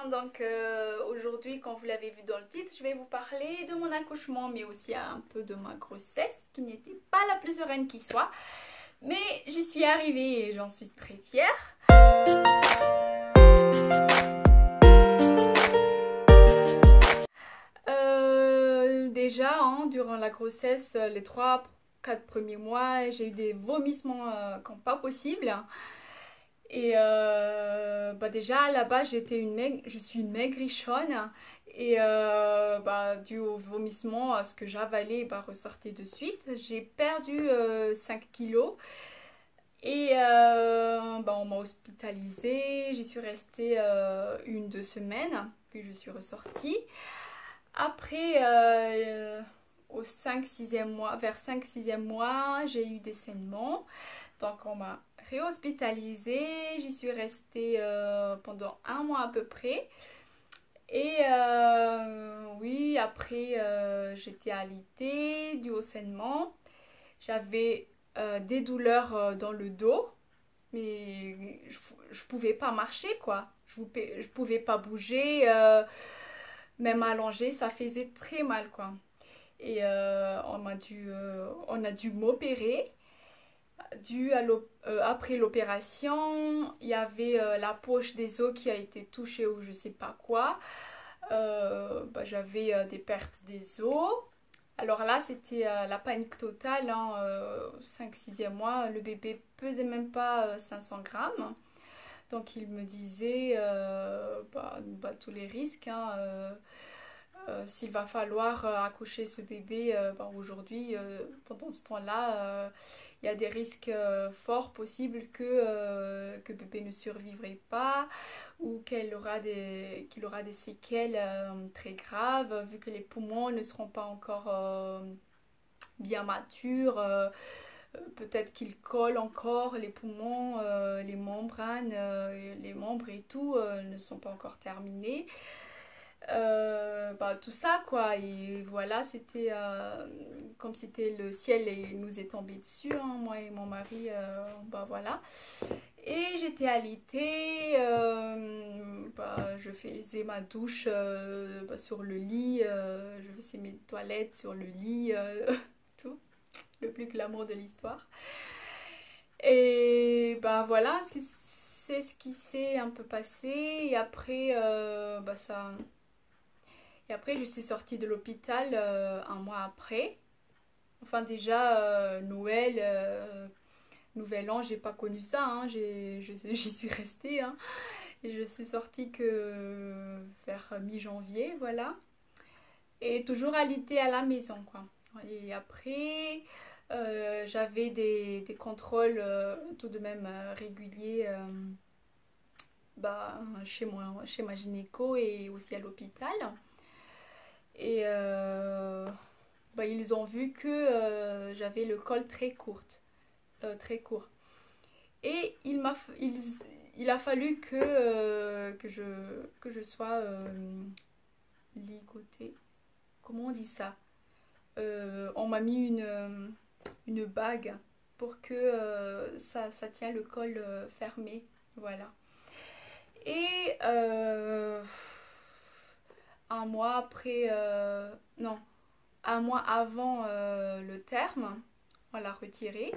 Donc aujourd'hui, comme vous l'avez vu dans le titre, je vais vous parler de mon accouchement, mais aussi un peu de ma grossesse, qui n'était pas la plus sereine qui soit. Mais j'y suis arrivée et j'en suis très fière. Déjà, durant la grossesse, les 3-4 premiers mois, j'ai eu des vomissements comme pas possible. Et déjà là-bas je suis une maigrichonne et dû au vomissement, à ce que j'avalais ressortait de suite. J'ai perdu 5 kilos et on m'a hospitalisée. J'y suis restée 1-2 semaines, puis je suis ressortie. Après, au 5-6e mois, vers 5-6e mois, j'ai eu des saignements. Donc on m'a réhospitalisée, j'y suis restée pendant 1 mois à peu près. Et oui, après j'étais alitée dû au saignement. J'avais des douleurs dans le dos, mais je pouvais pas marcher quoi. Je pouvais pas bouger, même allongée, ça faisait très mal quoi. Et on a dû m'opérer. Après l'opération, il y avait la poche des os qui a été touchée ou je sais pas quoi. J'avais des pertes des os. Alors là, c'était la panique totale. 5-6e mois, le bébé pesait même pas 500 grammes. Donc il me disait tous les risques. S'il va falloir accoucher ce bébé aujourd'hui, pendant ce temps-là, il y a des risques forts possibles que bébé ne survivrait pas ou qu'il aura des séquelles très graves vu que les poumons ne seront pas encore bien matures. Peut-être qu'ils collent encore les poumons, les membranes, les membres et tout ne sont pas encore terminés. Tout ça quoi, et voilà, c'était comme si c'était le ciel et nous est tombé dessus, moi et mon mari, voilà. Et j'étais alitée, je faisais ma douche sur le lit, je faisais mes toilettes sur le lit, tout, le plus glamour de l'histoire. Et voilà, c'est ce qui s'est un peu passé, et après je suis sortie de l'hôpital 1 mois après. Enfin déjà, Noël, Nouvel An, j'ai pas connu ça. J'y suis restée. Et je suis sortie que vers mi-janvier, voilà. Et toujours alitée à la maison, quoi. Et après, j'avais des contrôles tout de même réguliers chez ma gynéco et aussi à l'hôpital. Et ils ont vu que j'avais le col très court. Et il a fallu que je sois ligotée. Comment on dit ça? On m'a mis une bague pour que ça tient le col fermé. Voilà. Et 1 mois après, non, 1 mois avant le terme, on l'a retiré.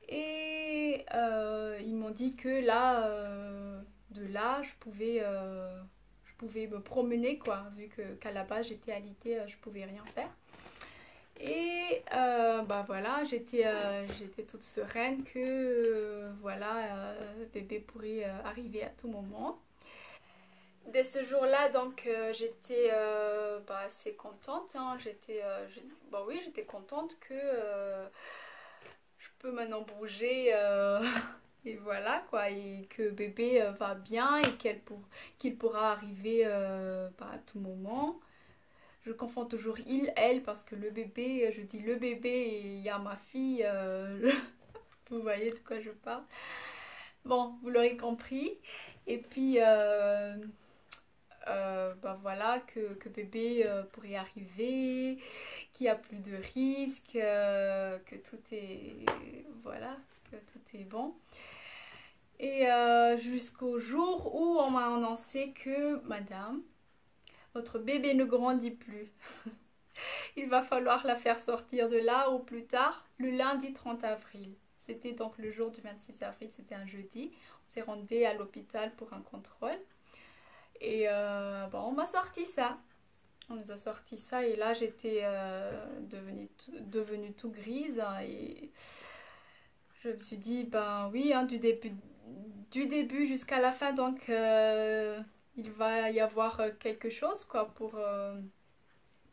Et ils m'ont dit que là, de là, je pouvais me promener, quoi, vu qu'à la base j'étais alitée, je pouvais rien faire. Et voilà, j'étais toute sereine que bébé pourrait arriver à tout moment. Dès ce jour-là, donc j'étais assez contente. J'étais contente que je peux maintenant bouger et voilà quoi, et que bébé va bien et qu'il pourra arriver à tout moment. Je confonds toujours il, elle parce que le bébé, je dis le bébé et il y a ma fille. Vous voyez de quoi je parle. Bon, vous l'aurez compris. Et puis voilà, que bébé pourrait arriver, qu'il n'y a plus de risques, que tout est bon. Et jusqu'au jour où on m'a annoncé que, madame, votre bébé ne grandit plus. Il va falloir la faire sortir de là au plus tard, le lundi 30 avril. C'était donc le jour du 26 avril, c'était un jeudi. On s'est rendu à l'hôpital pour un contrôle. Et bon, on m'a sorti ça. On nous a sorti ça et là j'étais devenue tout grise. Et je me suis dit, ben oui, hein, du début jusqu'à la fin, donc il va y avoir quelque chose quoi pour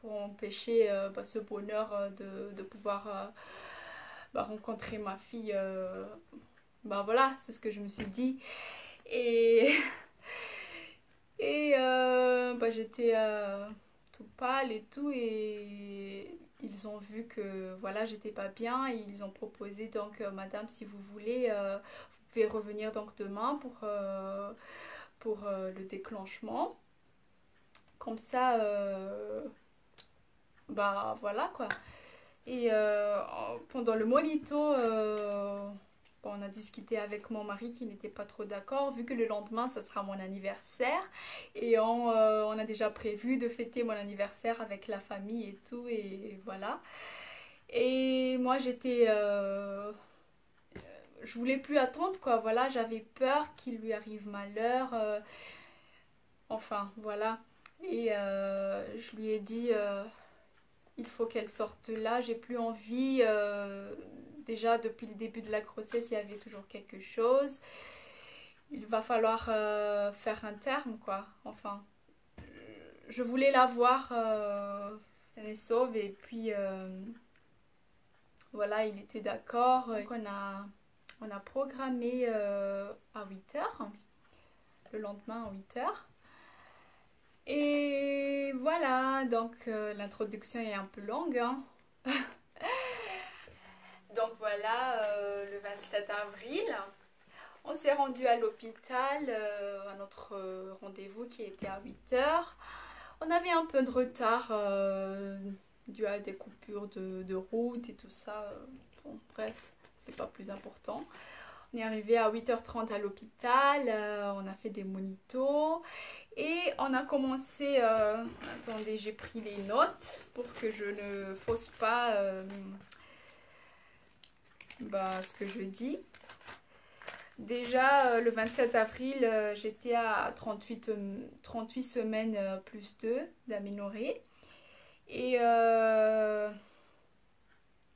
empêcher ce bonheur de pouvoir rencontrer ma fille. Voilà, c'est ce que je me suis dit. Et, et j'étais tout pâle et tout. Et ils ont vu que voilà, j'étais pas bien. Et ils ont proposé donc, madame, si vous voulez, vous pouvez revenir donc demain pour le déclenchement. Comme ça, voilà quoi. Et pendant le monito, on a discuté avec mon mari qui n'était pas trop d'accord, vu que le lendemain, ça sera mon anniversaire. Et on a déjà prévu de fêter mon anniversaire avec la famille et tout, et voilà. Et moi, je voulais plus attendre, quoi. Voilà, j'avais peur qu'il lui arrive malheur. Enfin, voilà. Et je lui ai dit... il faut qu'elle sorte là, j'ai plus envie. Déjà, depuis le début de la grossesse, il y avait toujours quelque chose. Il va falloir faire un terme, quoi. Enfin, je voulais la voir saine et sauve. Et puis, voilà, il était d'accord. Donc, on a programmé à 8 heures, le lendemain à 8 heures. Et voilà, donc l'introduction est un peu longue, hein. Donc voilà, le 27 avril, on s'est rendu à l'hôpital à notre rendez-vous qui était à 8 heures. On avait un peu de retard dû à des coupures de route et tout ça. Bon, bref, c'est pas plus important. On est arrivé à 8h30 à l'hôpital, on a fait des monitos. Et on a commencé, attendez, j'ai pris les notes pour que je ne fausse pas ce que je dis. Déjà, le 27 avril, j'étais à 38 semaines plus 2 d'aménorrhée. Et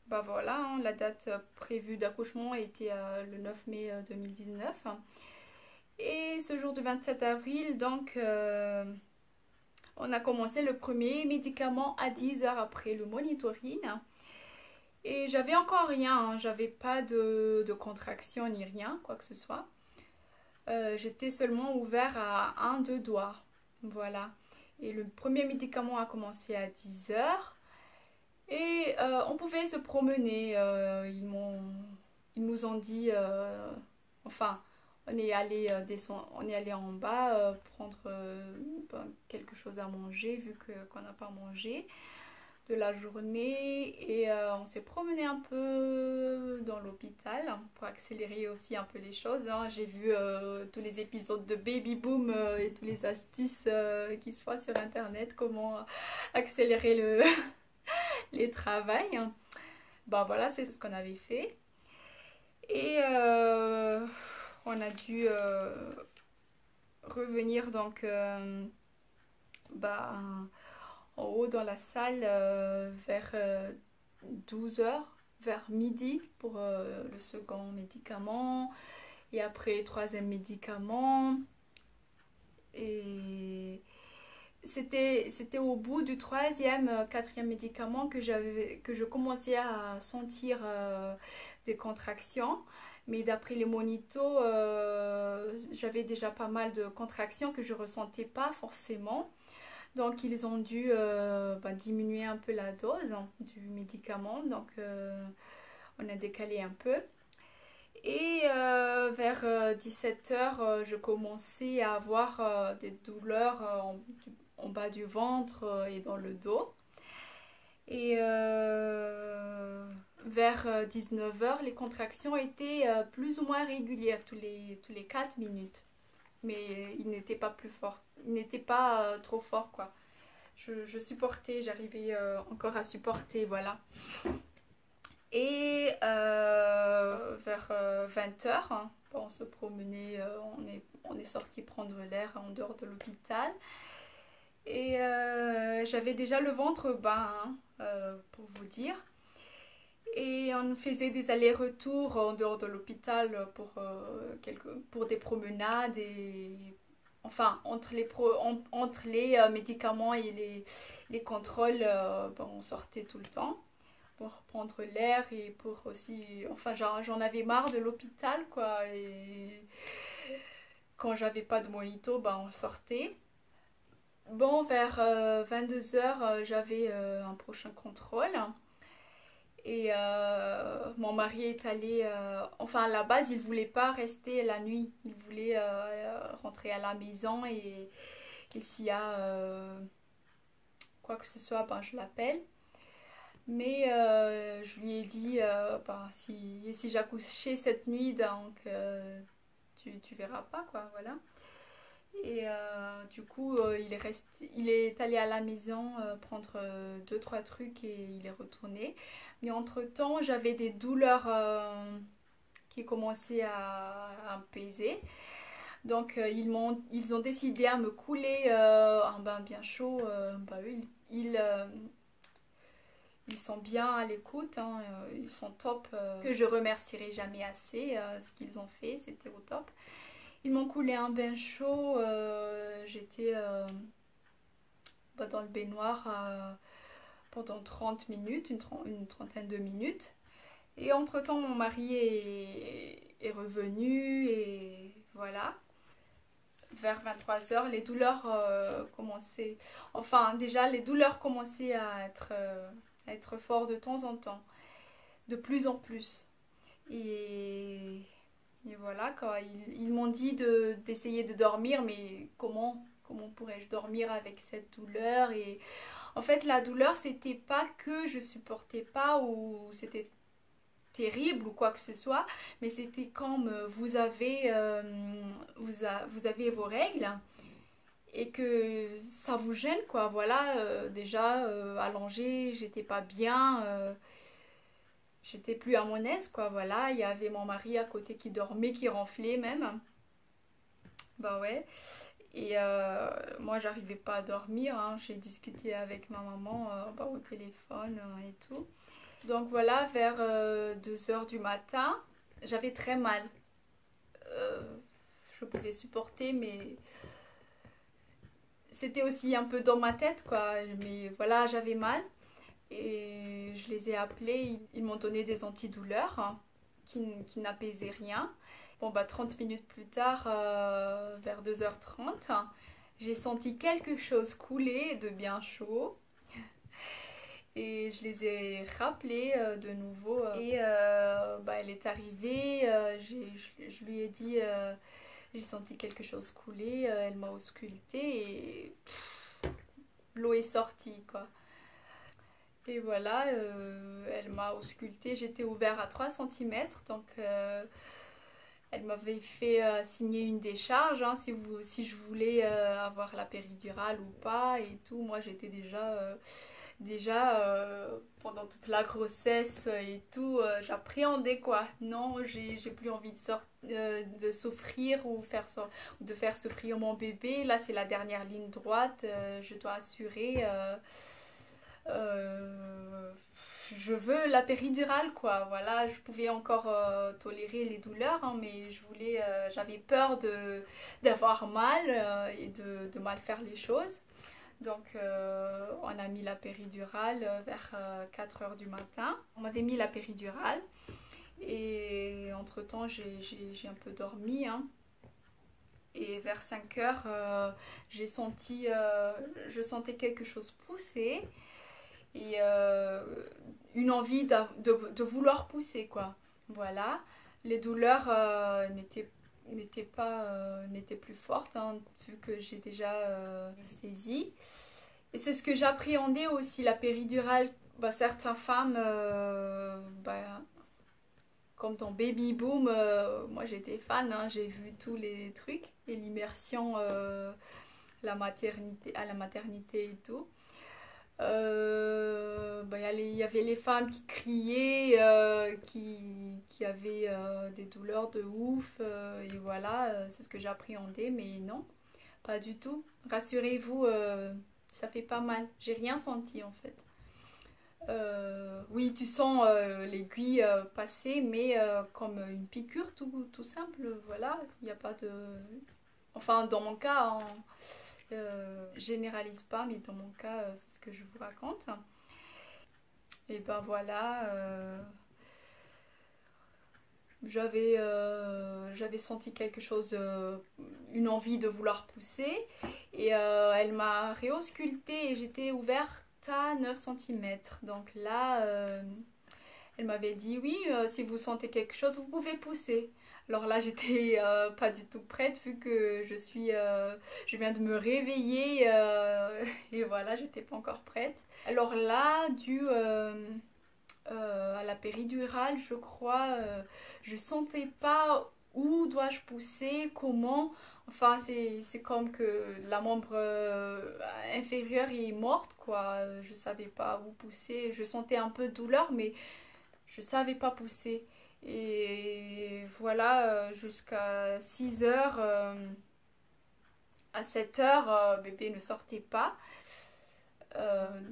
voilà, hein, la date prévue d'accouchement était le 9 mai 2019. Et ce jour du 27 avril, donc, on a commencé le premier médicament à 10 heures après le monitoring. Et j'avais encore rien, hein, j'avais pas de contraction ni rien, quoi que ce soit. J'étais seulement ouvert à un, deux doigts. Voilà. Et le premier médicament a commencé à 10 heures. Et on pouvait se promener. Ils nous ont dit, enfin... On est allé en bas prendre quelque chose à manger vu qu'on n'a pas mangé de la journée. Et on s'est promené un peu dans l'hôpital pour accélérer aussi un peu les choses, hein. J'ai vu tous les épisodes de Baby Boom et toutes les astuces qui se font sur internet, comment accélérer les travails. Voilà, c'est ce qu'on avait fait. Et on a dû revenir donc en haut dans la salle vers 12 heures, vers midi pour le second médicament. Et après, troisième médicament. Et c'était au bout du troisième, quatrième médicament que je commençais à sentir des contractions. Mais d'après les monitos, j'avais déjà pas mal de contractions que je ne ressentais pas forcément. Donc ils ont dû diminuer un peu la dose, hein, du médicament. Donc on a décalé un peu. Et vers 17 heures, je commençais à avoir des douleurs en bas du ventre et dans le dos. Et vers vers 19h, les contractions étaient plus ou moins régulières, tous les 4 minutes. Mais il n'était pas plus fort. Il n'était pas trop fort, quoi. Je supportais, j'arrivais encore à supporter, voilà. Et vers 20h, hein, on se promenait, on est sorti prendre l'air en dehors de l'hôpital. Et j'avais déjà le ventre bas, hein, pour vous dire. Et on faisait des allers-retours en dehors de l'hôpital pour des promenades. Et, enfin, entre les médicaments et les contrôles, on sortait tout le temps pour prendre l'air et pour aussi... Enfin, j'en avais marre de l'hôpital, quoi. Et quand j'avais pas de mojito, on sortait. Bon, vers 22h, j'avais un prochain contrôle. Et mon mari est allé... enfin, à la base, il voulait pas rester la nuit. Il voulait rentrer à la maison et s'il y a quoi que ce soit, je l'appelle. Mais je lui ai dit, si j'accouchais cette nuit, donc tu verras pas, quoi, voilà. Et du coup, il est allé à la maison prendre 2-3 trucs et il est retourné. Mais entre-temps, j'avais des douleurs qui commençaient à me peser. Donc, ils ont décidé à me couler un bain bien chaud. Eux, ils sont bien à l'écoute, hein, ils sont top. Que je remercierai jamais assez. Ce qu'ils ont fait, c'était au top. Ils m'ont coulé un bain chaud, j'étais dans le baignoire pendant 30 minutes, une trentaine de minutes. Et entre-temps, mon mari est revenu et voilà. Vers 23h, les douleurs commençaient... Enfin, déjà, les douleurs commençaient à être fortes de temps en temps, de plus en plus. Et voilà, quoi. Ils m'ont dit d'essayer de dormir, mais comment pourrais-je dormir avec cette douleur? Et en fait, la douleur, c'était pas que je supportais pas ou c'était terrible ou quoi que ce soit, mais c'était comme vous avez vos règles et que ça vous gêne, quoi. Voilà, déjà allongée, j'étais pas bien. J'étais plus à mon aise, quoi, voilà. Il y avait mon mari à côté qui dormait, qui ronflait même. Bah ouais. Et moi, j'arrivais pas à dormir, hein. J'ai discuté avec ma maman au téléphone et tout. Donc voilà, vers 2h du matin, j'avais très mal. Je pouvais supporter, mais c'était aussi un peu dans ma tête, quoi. Mais voilà, j'avais mal. Et je les ai appelés, ils m'ont donné des antidouleurs, hein, qui n'apaisaient rien. Bon, 30 minutes plus tard, vers 2h30, j'ai senti quelque chose couler de bien chaud. Et je les ai rappelés de nouveau. Et elle est arrivée, je lui ai dit, j'ai senti quelque chose couler, elle m'a auscultée et l'eau est sortie, quoi. Et voilà, elle m'a auscultée, j'étais ouvert à 3 cm, donc elle m'avait fait signer une décharge, hein, si je voulais avoir la péridurale ou pas et tout. Moi j'étais déjà pendant toute la grossesse et tout, j'appréhendais, quoi. Non, j'ai plus envie de souffrir ou de faire souffrir mon bébé. Là c'est la dernière ligne droite, je dois assurer... je veux la péridurale, quoi. Voilà, je pouvais encore tolérer les douleurs, hein, mais j'avais peur d'avoir mal et de mal faire les choses. Donc on a mis la péridurale vers 4h du matin. On m'avait mis la péridurale et entre temps j'ai un peu dormi, hein. Et vers 5h je sentais quelque chose pousser. Et une envie de vouloir pousser, quoi. Voilà, les douleurs n'étaient plus fortes, hein, vu que j'ai déjà anesthésie. Et c'est ce que j'appréhendais aussi, la péridurale. bah, certaines femmes, bah, comme dans Baby Boom, moi j'étais fan, hein, j'ai vu tous les trucs et l'immersion à la maternité et tout. Bah, y avait les femmes qui criaient, qui avaient des douleurs de ouf, et voilà, c'est ce que j'appréhendais, mais non, pas du tout. Rassurez-vous, ça fait pas mal. J'ai rien senti en fait. Oui, tu sens l'aiguille passer, mais comme une piqûre tout simple, voilà, il n'y a pas de... Enfin, dans mon cas, hein, généralise pas, mais dans mon cas, c'est ce que je vous raconte. Et ben voilà, j'avais senti quelque chose, une envie de vouloir pousser. Et elle m'a réauscultée et j'étais ouverte à 9 cm. Donc là, elle m'avait dit oui, si vous sentez quelque chose, vous pouvez pousser. Alors là, j'étais pas du tout prête vu que je viens de me réveiller et voilà, j'étais pas encore prête. Alors là, à la péridurale, je crois, je sentais pas où dois-je pousser, comment. Enfin, c'est comme que la membre inférieure est morte, quoi. Je savais pas où pousser. Je sentais un peu de douleur, mais je savais pas pousser. Et voilà, jusqu'à 6 heures, à 7 heures, bébé ne sortait pas.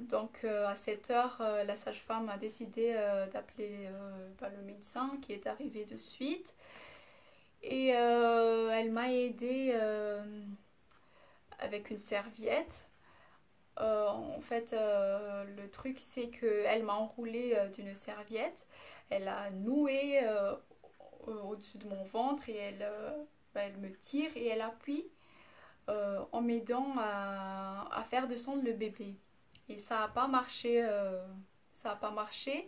Donc à 7 heures, la sage-femme a décidé d'appeler bah, le médecin qui est arrivé de suite. Et elle m'a aidée avec une serviette. En fait, le truc, c'est qu'elle m'a enroulée d'une serviette. Elle a noué au-dessus de mon ventre et bah, elle me tire et elle appuie en m'aidant à faire descendre le bébé. Et ça n'a pas marché. Ça n'a pas marché.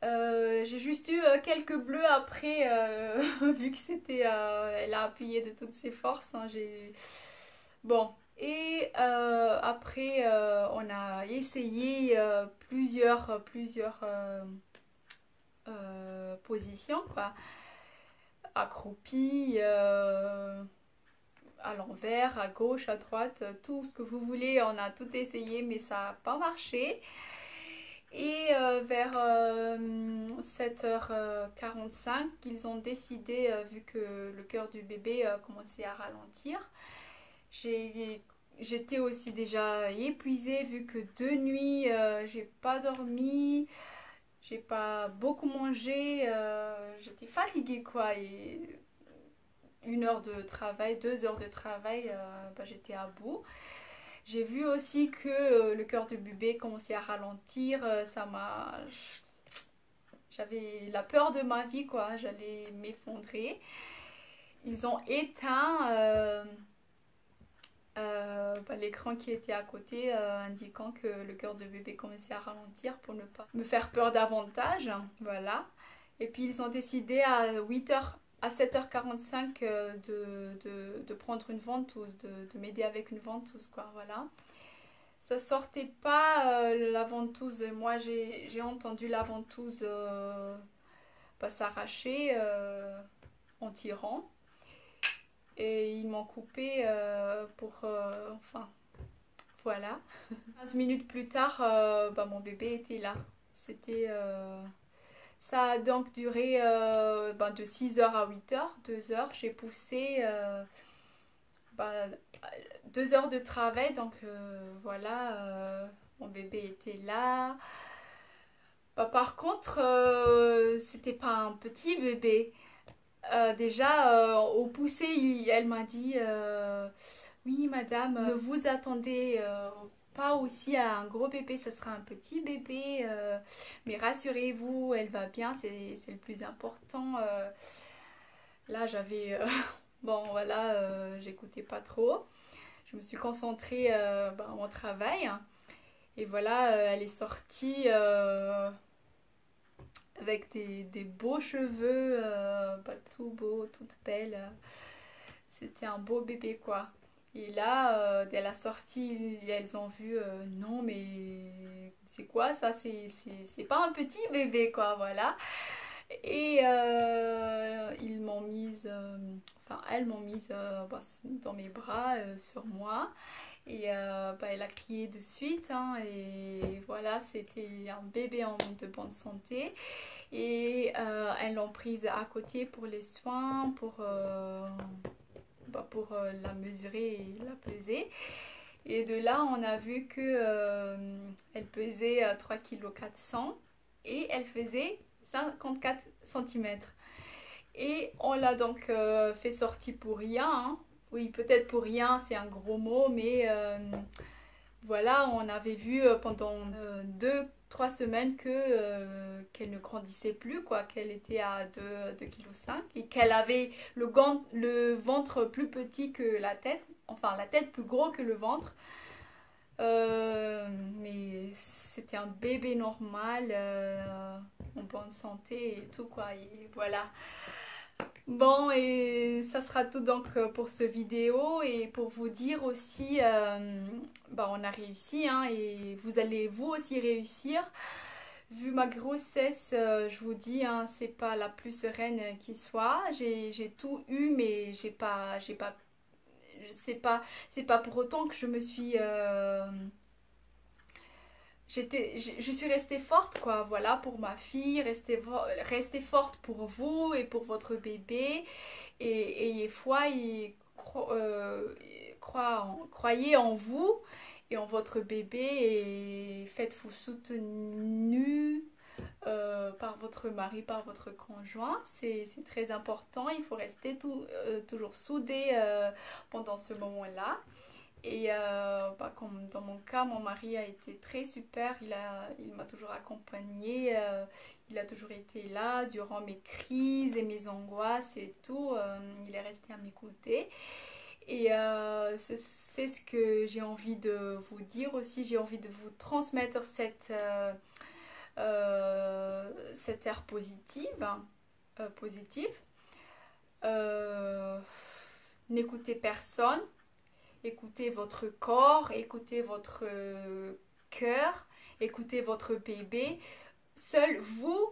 J'ai juste eu quelques bleus après, vu que c'était... elle a appuyé de toutes ses forces. Hein, bon. Et après, on a essayé plusieurs positions, quoi. Accroupi, à l'envers, à gauche, à droite, tout ce que vous voulez, on a tout essayé, mais ça n'a pas marché. Et vers 7h45, ils ont décidé, vu que le cœur du bébé commençait à ralentir, j'étais aussi déjà épuisée, vu que 2 nuits, j'ai pas dormi, j'ai pas beaucoup mangé, j'étais fatiguée quoi. Et 1 heure de travail, 2 heures de travail, bah, j'étais à bout. J'ai vu aussi que le cœur de bébé commençait à ralentir. J'avais la peur de ma vie, quoi. J'allais m'effondrer. Ils ont éteint bah, l'écran qui était à côté, indiquant que le cœur de bébé commençait à ralentir pour ne pas me faire peur davantage. Voilà. Et puis ils ont décidé à 7h45 de prendre une ventouse, de m'aider avec une ventouse, quoi. Voilà. Ça sortait pas la ventouse. Moi, j'ai entendu la ventouse bah, s'arracher en tirant. Et ils m'ont coupé enfin, voilà. 15 minutes plus tard, bah, mon bébé était là. C'était... ça a donc duré bah, de 6 heures à 8 heures, 2 heures. J'ai poussé bah, 2 heures de travail, donc voilà, mon bébé était là. Bah, par contre, c'était pas un petit bébé. Déjà, au poussé, elle m'a dit oui, madame, ne vous attendez pas aussi à un gros bébé, ça sera un petit bébé, mais rassurez-vous, elle va bien, c'est le plus important. Là, j'avais. Bon, voilà, j'écoutais pas trop. Je me suis concentrée bah, à mon travail. Et voilà, elle est sortie avec des beaux cheveux, pas tout beau, toute belle. C'était un beau bébé, quoi. Et là, dès la sortie, elles ont vu, non mais c'est quoi ça? C'est pas un petit bébé quoi, voilà. Et ils m'ont mise, enfin elles m'ont mise bah, dans mes bras, sur moi. Et bah, elle a crié de suite, hein, et voilà, c'était un bébé de bonne santé. Et elles l'ont prise à côté pour les soins, pour la mesurer et la peser. Et de là, on a vu que elle pesait 3,4 kg et elle faisait 54 cm. Et on l'a donc fait sortir pour rien, hein. Oui, peut-être pour rien, c'est un gros mot, mais voilà, on avait vu pendant 2-3 semaines qu'elle ne grandissait plus, quoi, qu'elle était à 2,5 kg et qu'elle avait le ventre plus petit que la tête, enfin la tête plus gros que le ventre. Mais c'était un bébé normal, en bonne santé et tout, quoi, et voilà. Bon, et ça sera tout donc pour ce vidéo, et pour vous dire aussi, bah, on a réussi, hein, et vous allez vous aussi réussir. Vu ma grossesse, je vous dis, hein, c'est pas la plus sereine qui soit. J'ai tout eu, mais c'est pas pour autant que je me suis je suis restée forte, quoi, voilà, pour ma fille, restée forte pour vous et pour votre bébé. Et ayez foi et croyez en vous et en votre bébé, et faites-vous soutenir par votre mari, par votre conjoint. C'est très important, il faut rester toujours soudé pendant ce moment-là. Et bah, comme dans mon cas, mon mari a été très super, il m'a toujours accompagnée, il a toujours été là durant mes crises et mes angoisses et tout, il est resté à m'écouter. Et c'est ce que j'ai envie de vous dire aussi, j'ai envie de vous transmettre cette air positive, positif. N'écoutez personne. Écoutez votre corps, écoutez votre cœur, écoutez votre bébé. Seul vous,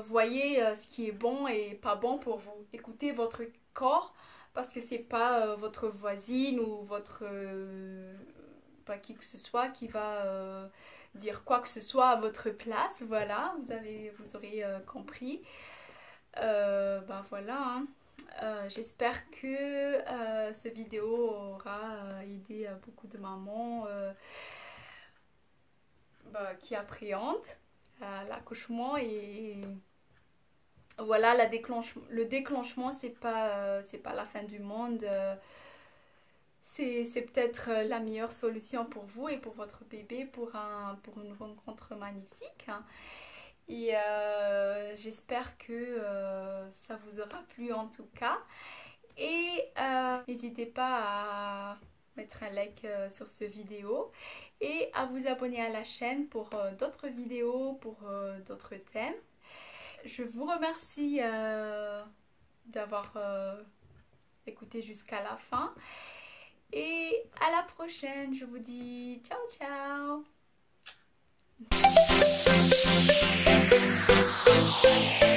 voyez ce qui est bon et pas bon pour vous. Écoutez votre corps, parce que c'est pas votre voisine ou votre pas qui que ce soit qui va dire quoi que ce soit à votre place. Voilà, vous aurez compris. Ben voilà, hein. J'espère que cette vidéo aura aidé beaucoup de mamans qui appréhendent l'accouchement. Et voilà, le déclenchement, c'est pas la fin du monde. C'est peut-être la meilleure solution pour vous et pour votre bébé, pour une rencontre magnifique, hein. Et j'espère que ça vous aura plu en tout cas. Et n'hésitez pas à mettre un like sur cette vidéo et à vous abonner à la chaîne pour d'autres vidéos, pour d'autres thèmes. Je vous remercie d'avoir écouté jusqu'à la fin. Et à la prochaine, je vous dis ciao ciao. Thank you.